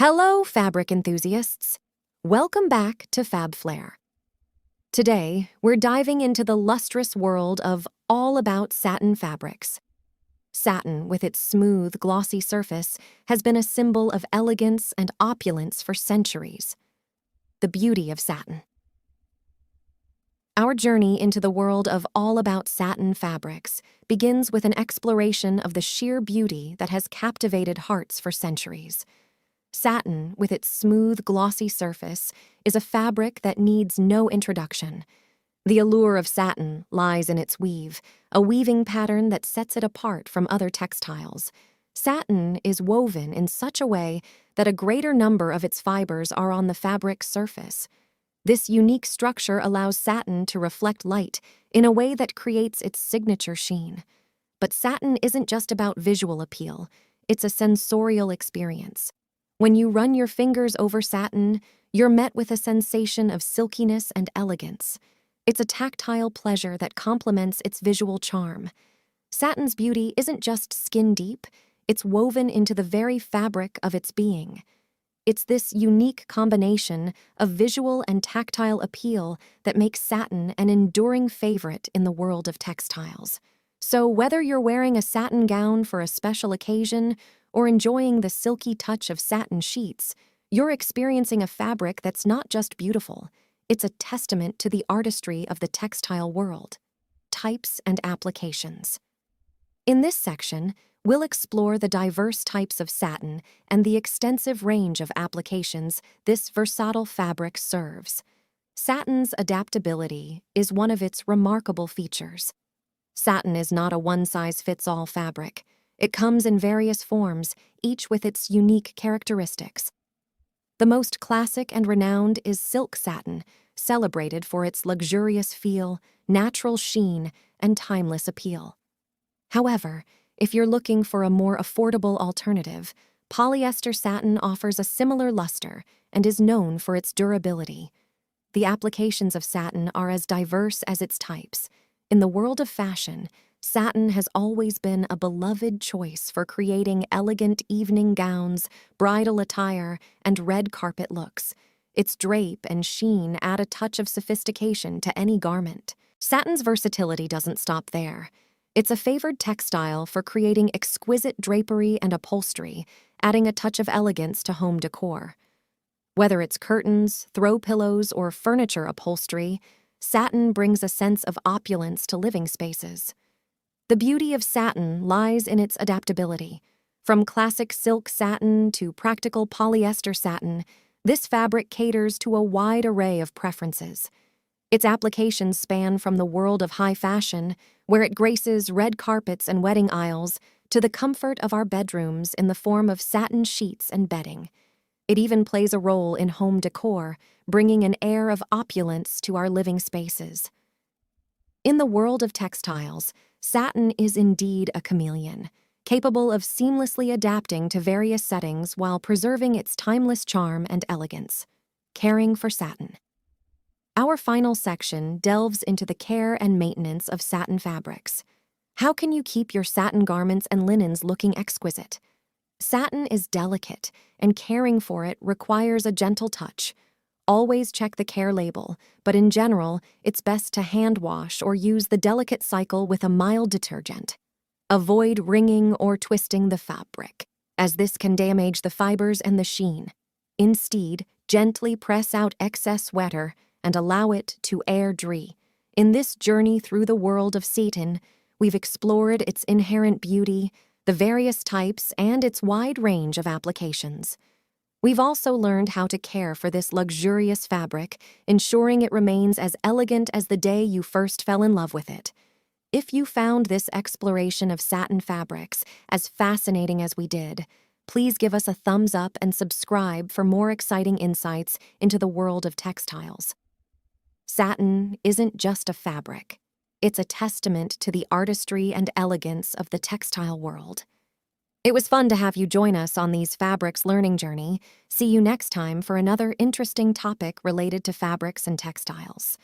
Hello, fabric enthusiasts. Welcome back to FabFlaire. Today, we're diving into the lustrous world of all-about satin fabrics. Satin, with its smooth, glossy surface, has been a symbol of elegance and opulence for centuries. The beauty of satin. Our journey into the world of all-about satin fabrics begins with an exploration of the sheer beauty that has captivated hearts for centuries. Satin, with its smooth, glossy surface, is a fabric that needs no introduction. The allure of satin lies in its weave, a weaving pattern that sets it apart from other textiles. Satin is woven in such a way that a greater number of its fibers are on the fabric's surface. This unique structure allows satin to reflect light in a way that creates its signature sheen. But satin isn't just about visual appeal, it's a sensorial experience. When you run your fingers over satin, you're met with a sensation of silkiness and elegance. It's a tactile pleasure that complements its visual charm. Satin's beauty isn't just skin-deep, it's woven into the very fabric of its being. It's this unique combination of visual and tactile appeal that makes satin an enduring favorite in the world of textiles. So whether you're wearing a satin gown for a special occasion or enjoying the silky touch of satin sheets, you're experiencing a fabric that's not just beautiful, it's a testament to the artistry of the textile world. Types and applications. In this section, we'll explore the diverse types of satin and the extensive range of applications this versatile fabric serves. Satin's adaptability is one of its remarkable features. Satin is not a one-size-fits-all fabric. It comes in various forms, each with its unique characteristics. The most classic and renowned is silk satin, celebrated for its luxurious feel, natural sheen, and timeless appeal. However, if you're looking for a more affordable alternative, polyester satin offers a similar luster and is known for its durability. The applications of satin are as diverse as its types. In the world of fashion, satin has always been a beloved choice for creating elegant evening gowns, bridal attire, and red carpet looks. Its drape and sheen add a touch of sophistication to any garment. Satin's versatility doesn't stop there. It's a favored textile for creating exquisite drapery and upholstery, adding a touch of elegance to home decor. Whether it's curtains, throw pillows, or furniture upholstery, satin brings a sense of opulence to living spaces. The beauty of satin lies in its adaptability. From classic silk satin to practical polyester satin, this fabric caters to a wide array of preferences. Its applications span from the world of high fashion, where it graces red carpets and wedding aisles, to the comfort of our bedrooms in the form of satin sheets and bedding. It even plays a role in home decor, bringing an air of opulence to our living spaces. In the world of textiles, satin is indeed a chameleon, capable of seamlessly adapting to various settings while preserving its timeless charm and elegance. Caring for satin. Our final section delves into the care and maintenance of satin fabrics. How can you keep your satin garments and linens looking exquisite? Satin is delicate, and caring for it requires a gentle touch. Always check the care label, but in general, it's best to hand wash or use the delicate cycle with a mild detergent. Avoid wringing or twisting the fabric, as this can damage the fibers and the sheen. Instead, gently press out excess wetter and allow it to air dry. In this journey through the world of satin, we've explored its inherent beauty, the various types, and its wide range of applications. We've also learned how to care for this luxurious fabric, ensuring it remains as elegant as the day you first fell in love with it. If you found this exploration of satin fabrics as fascinating as we did, please give us a thumbs up and subscribe for more exciting insights into the world of textiles. Satin isn't just a fabric. It's a testament to the artistry and elegance of the textile world. It was fun to have you join us on these fabrics learning journey. See you next time for another interesting topic related to fabrics and textiles.